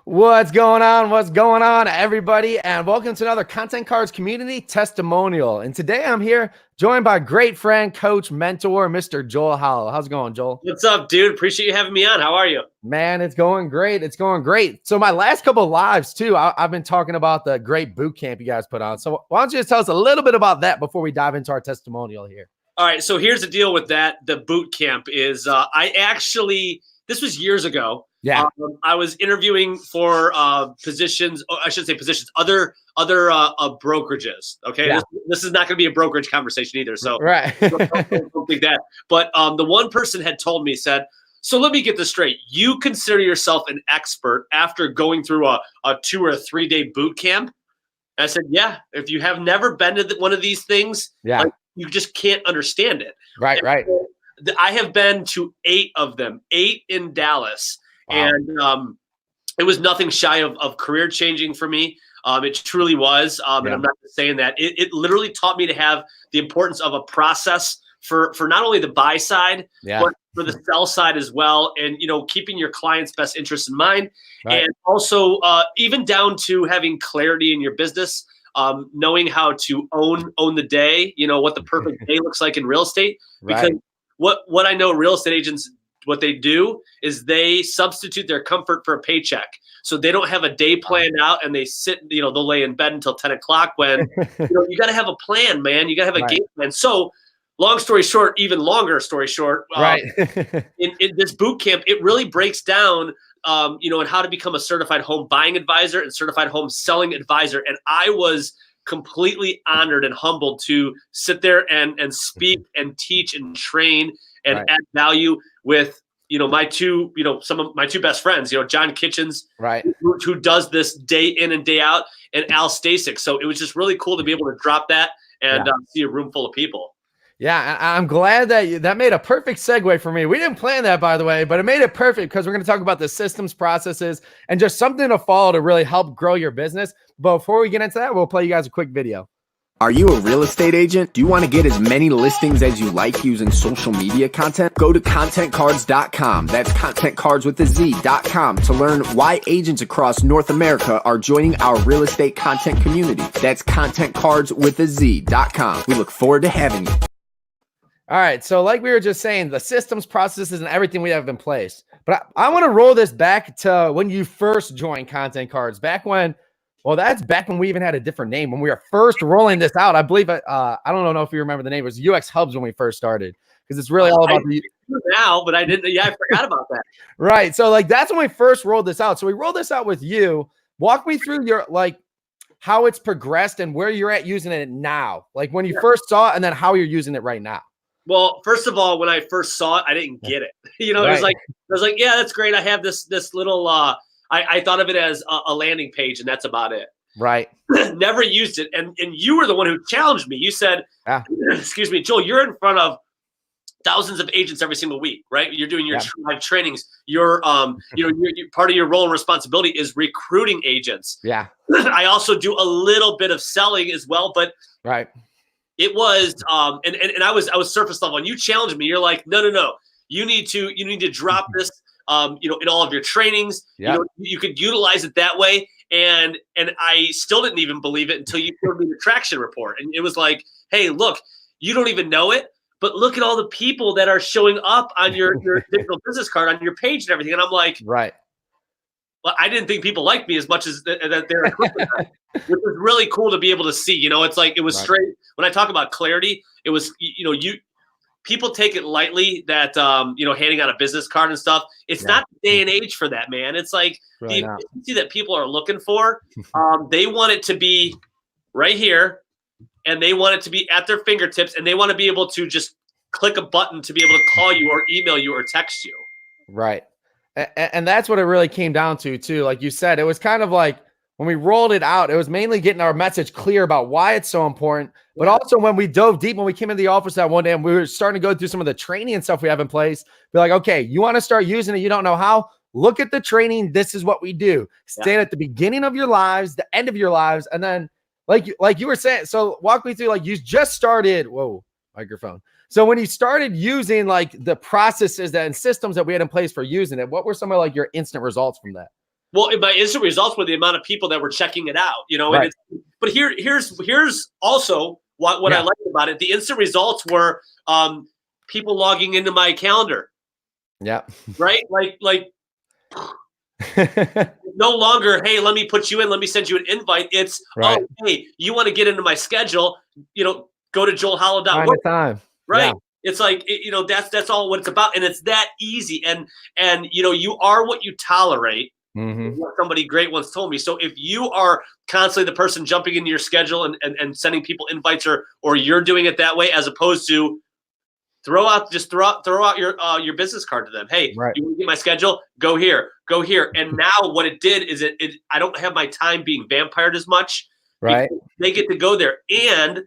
What's going on? What's going on, everybody? And welcome to another Content Cardz community testimonial. And today I'm here joined by great friend, coach, mentor, Mr. Joel Hollo. How's it going, Joel? What's up, dude? Appreciate you having me on. How are you? Man, it's going great. It's going great. So my last couple of lives too, I've been talking about the great boot camp you guys put on. So why don't you just tell us a little bit about that before we dive into our testimonial here? All right. So here's the deal with that. The boot camp is this was years ago. Yeah. I was interviewing for positions, I should say positions, other brokerages. Okay. Yeah. This is not going to be a brokerage conversation either. So right. don't think that. But the one person had told me, said, so let me get this straight. You consider yourself an expert after going through a 2 or 3 day boot camp? And I said, yeah, if you have never been to one of these things, yeah, you just can't understand it. Right. And right. I have been to 8 of them, 8 in Dallas. Wow. And it was nothing shy of career changing for me. It truly was. And I'm not just saying that. It literally taught me to have the importance of a process for not only the buy side, but for the sell side as well. And, keeping your client's best interests in mind. Right. And also even down to having clarity in your business, knowing how to own the day, what the perfect day looks like in real estate. Because what I know real estate agents, what they do is they substitute their comfort for a paycheck. So they don't have a day planned out and they sit, they'll lay in bed until 10 o'clock when, you got to have a plan, man. You got to have a game plan. So long story short, even longer story short, in this boot camp, it really breaks down, in how to become a certified home buying advisor and certified home selling advisor. And I was completely honored and humbled to sit there and speak and teach and train and add value with, my two, some of my 2 best friends, John Kitchens, who does this day in and day out, and Al Stasik. So it was just really cool to be able to drop that and see a room full of people. Yeah, I'm glad that made a perfect segue for me. We didn't plan that, by the way, but it made it perfect because we're going to talk about the systems, processes, and just something to follow to really help grow your business. But before we get into that, we'll play you guys a quick video. Are you a real estate agent? Do you want to get as many listings as you like using social media content? Go to ContentCardz.com. That's ContentCardz with a Z.com to learn why agents across North America are joining our real estate content community. That's ContentCardz with a Z.com. We look forward to having you. All right. So like we were just saying, the systems, processes, and everything we have in place. But I want to roll this back to when you first joined Content Cardz. Back when we even had a different name. When we were first rolling this out, I believe, I don't know if you remember the name. It was UX Hubs when we first started, because it's really all about the now, but I didn't. Yeah, I forgot about that. Right. So that's when we first rolled this out. So we rolled this out with you. Walk me through your how it's progressed and where you're at using it now. Like when you first saw it, and then how you're using it right now. Well, first of all, when I first saw it, I didn't get it. It was like, yeah, that's great. I have this little. I thought of it as a landing page, and that's about it. Right. Never used it. And you were the one who challenged me. You said, excuse me, Joel, you're in front of thousands of agents every single week, right? You're doing your live trainings. You're part of your role and responsibility is recruiting agents. Yeah. I also do a little bit of selling as well, but it was, and I was surface level, and you challenged me. You're like, no. You need to drop this. In all of your trainings, you could utilize it that way. And I still didn't even believe it until you showed me the traction report. And it was like, hey, look, you don't even know it, but look at all the people that are showing up on your digital business card, on your page and everything. And I'm like, well, I didn't think people liked me as much as that they're which was really cool to be able to see. It's like, it was straight. When I talk about clarity, it was, people take it lightly that, handing out a business card and stuff. It's not the day and age for that, man. It's like the efficiency that people are looking for. They want it to be right here, and they want it to be at their fingertips, and they want to be able to just click a button to be able to call you or email you or text you. Right. And that's what it really came down to, too. Like you said, it was kind of like, when we rolled it out, it was mainly getting our message clear about why it's so important. But also when we dove deep, when we came into the office that one day and we were starting to go through some of the training and stuff we have in place, be like, okay, you want to start using it, you don't know how? Look at the training. This is what we do. Stay at the beginning of your lives, the end of your lives. And then like you were saying, so walk me through, you just started, microphone. So when you started using the processes and systems that we had in place for using it, what were some of your instant results from that? Well, my instant results were the amount of people that were checking it out, you know. Right. And but here's also what I liked about it. The instant results were people logging into my calendar. Yeah. Right. Like no longer, hey, let me put you in. Let me send you an invite. It's right. Oh, hey, you want to get into my schedule? You know, go to joelhollo.org. Find the time. Right. Yeah. It's like, you know, that's all what it's about. And it's that easy. And, you know, you are what you tolerate. Mm-hmm. What somebody great once told me. So if you are constantly the person jumping into your schedule and sending people invites, or you're doing it that way, as opposed to throw out your business card to them. Hey, right. You want to get my schedule? Go here. And now what it did is I don't have my time being vampired as much. Right. They get to go there. And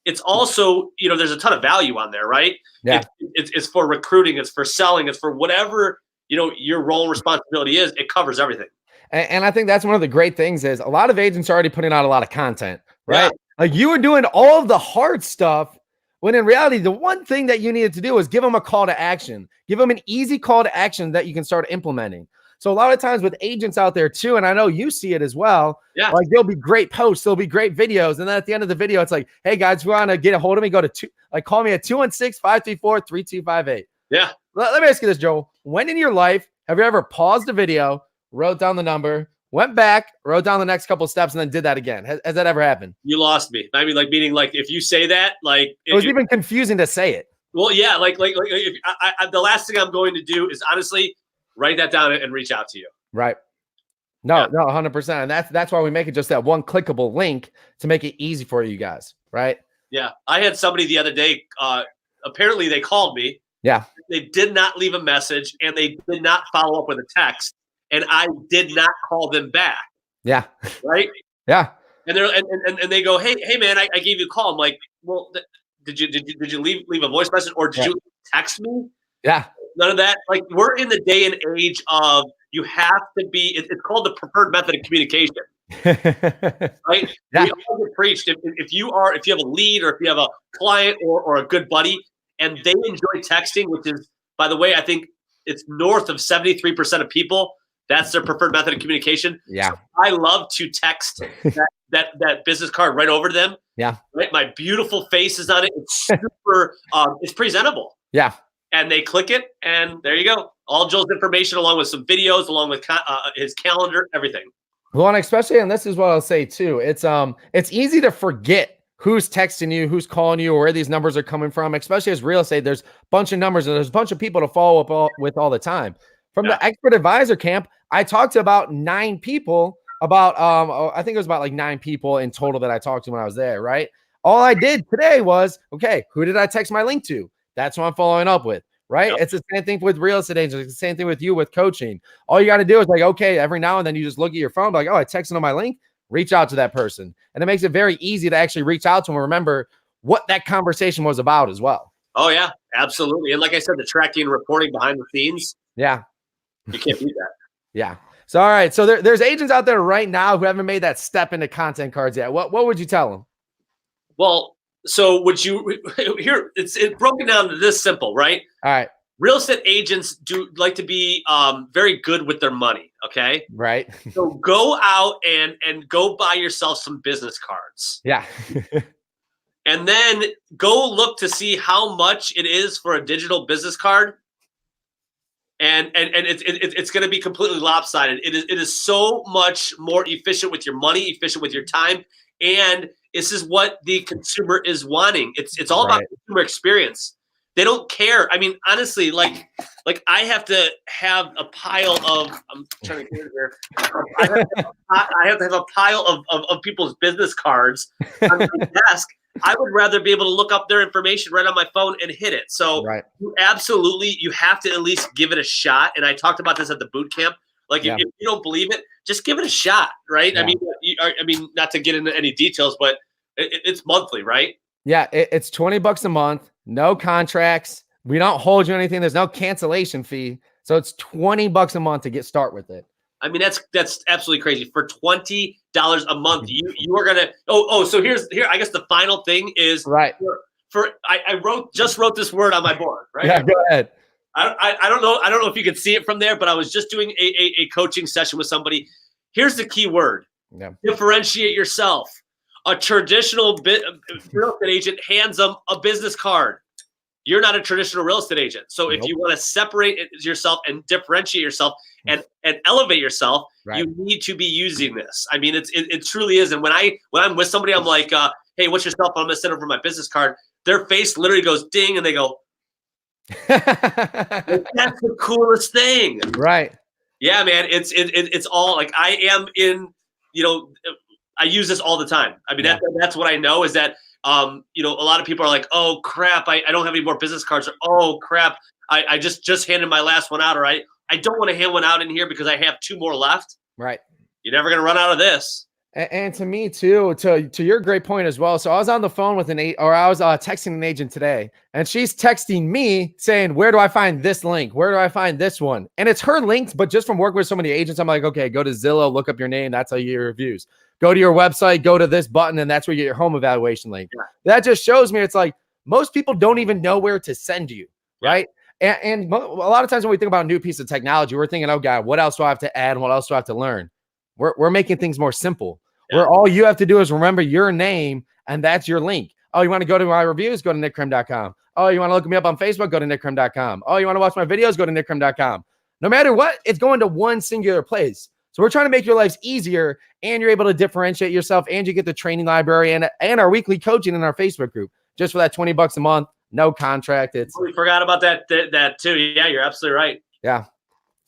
it's also, you know, there's a ton of value on there, right? Yeah. It's for recruiting. It's for selling. It's for whatever, you know, your role and responsibility is. It covers everything. And I think that's one of the great things is a lot of agents are already putting out a lot of content, right? Yeah. Like you were doing all of the hard stuff when in reality, the one thing that you needed to do is give them a call to action, give them an easy call to action that you can start implementing. So a lot of times with agents out there too, and I know you see it as well, like there'll be great posts, there'll be great videos. And then at the end of the video, it's like, hey guys, if you want to get a hold of me, go to call me at 216-534-3258. Yeah. Let me ask you this, Joel. When in your life have you ever paused a video, wrote down the number, went back, wrote down the next couple of steps, and then did that again? Has that ever happened? You lost me. I mean, meaning if you say that, it was even confusing to say it. Well, yeah, if the last thing I'm going to do is honestly write that down and reach out to you. Right. No, 100%. And that's why we make it just that one clickable link to make it easy for you guys. Right. Yeah. I had somebody the other day, apparently they called me. Yeah. They did not leave a message and they did not follow up with a text. And I did not call them back. Yeah. Right. Yeah. And they're and they go, hey man, I gave you a call. I'm like, well, did you leave a voice message or did you text me? Yeah. None of that. Like, we're in the day and age of you have to be. It's called the preferred method of communication. Right. Yeah. We all get preached. If you have a lead or if you have a client or a good buddy and they enjoy texting, which is, by the way, I think it's north of 73% of people. That's their preferred method of communication. Yeah. So I love to text that business card right over to them. Yeah. Right. My beautiful face is on it. It's super. It's presentable. Yeah. And they click it, and there you go. All Joel's information, along with some videos, along with his calendar, everything. Well, and especially, and this is what I'll say too. It's easy to forget who's texting you, who's calling you, or where these numbers are coming from. Especially as real estate, there's a bunch of numbers and there's a bunch of people to follow up with all the time. From the expert advisor camp, I talked to about 9 people. I think it was about like 9 people in total that I talked to when I was there. Right. All I did today was, okay, who did I text my link to? That's what I'm following up with, right? It's the same thing with real estate agents. It's the same thing with you with coaching. All you got to do is like, okay, every now and then you just look at your phone, like, oh, I texted on my link, reach out to that person. And it makes it very easy to actually reach out to them and remember what that conversation was about as well. Oh, yeah, absolutely. And like I said, the tracking and reporting behind the scenes. Yeah. You can't beat that. Yeah. So, all right. So there's agents out there right now who haven't made that step into Content Cardz yet. What would you tell them? Well, so would you here? It's broken down to this simple, right? All right. Real estate agents do like to be very good with their money. Okay. Right. So go out and go buy yourself some business cards. Yeah. And then go look to see how much it is for a digital business card. And it's going to be completely lopsided. It is so much more efficient with your money, efficient with your time, and this is what the consumer is wanting. It's all about consumer experience. They don't care. I mean, honestly, like I have to have a pile of. I'm trying to get it here. I have to have a pile of people's business cards on my desk. I would rather be able to look up their information right on my phone and hit it. So you absolutely, you have to at least give it a shot. And I talked about this at the boot camp. Like if you don't believe it, just give it a shot, right? Yeah. I mean, not to get into any details, but it's monthly, right? Yeah, it's $20 a month, no contracts. We don't hold you anything. There's no cancellation fee. So it's $20 a month to start with it. I mean, that's absolutely crazy. For $20 a month, you are gonna. So here. I guess the final thing is right. I wrote this word on my board. Right. Yeah. Go ahead. I don't know. I don't know if you can see it from there, but I was just doing a coaching session with somebody. Here's the key word. Yeah. Differentiate yourself. A traditional real estate agent hands them a business card. You're not a traditional real estate agent. So if you want to separate yourself and differentiate yourself and elevate yourself, you need to be using this. I mean, it truly is. And when I'm with somebody, I'm like, hey, what's your cell phone? I'm going to send over my business card. Their face literally goes ding, and they go, that's the coolest thing. Right. Yeah, man. It's all like I am in, I use this all the time. I mean, that's what I know is that, a lot of people are like, oh crap, I don't have any more business cards, or oh crap, I just handed my last one out, or I don't want to hand one out in here because I have 2 more left. Right. You're never going to run out of this. And to me too, to your great point as well. So I was on the phone with I was texting an agent today, and she's texting me saying, where do I find this link? Where do I find this one? And it's her links, but just from working with so many agents, I'm like, okay, go to Zillow, look up your name. That's how you get your reviews. Go to your website, go to this button, and that's where you get your home evaluation link. Yeah. That just shows me it's like most people don't even know where to send you, right? And a lot of times when we think about a new piece of technology, we're thinking, oh God, what else do I have to add? What else do I have to learn? We're making things more simple. Where all you have to do is remember your name, and that's your link. Oh, you want to go to my reviews? Go to nickcrim.com. Oh, you want to look me up on Facebook? Go to nickcrim.com. Oh, you want to watch my videos? Go to nickcrim.com. No matter what, it's going to one singular place. So we're trying to make your lives easier, and you're able to differentiate yourself, and you get the training library and our weekly coaching in our Facebook group just for that $20 a month, no contract. We forgot about that too. Yeah, you're absolutely right. Yeah.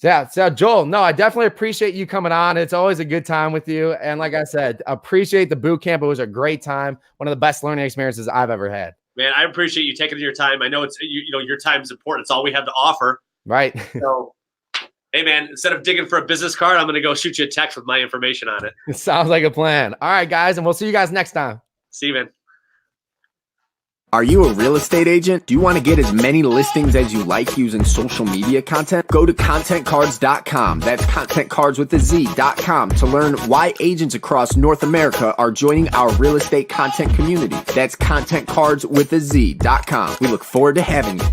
Yeah. So Joel, no, I definitely appreciate you coming on. It's always a good time with you. And like I said, appreciate the boot camp. It was a great time. One of the best learning experiences I've ever had. Man, I appreciate you taking your time. I know it's, your time is important. It's all we have to offer. Right. So, hey man, instead of digging for a business card, I'm going to go shoot you a text with my information on it. It sounds like a plan. All right, guys. And we'll see you guys next time. See you, man. Are you a real estate agent? Do you want to get as many listings as you like using social media content? Go to ContentCardz.com. That's Content Cardz with a Z.com to learn why agents across North America are joining our real estate content community. That's Content Cardz with a Z.com. We look forward to having you.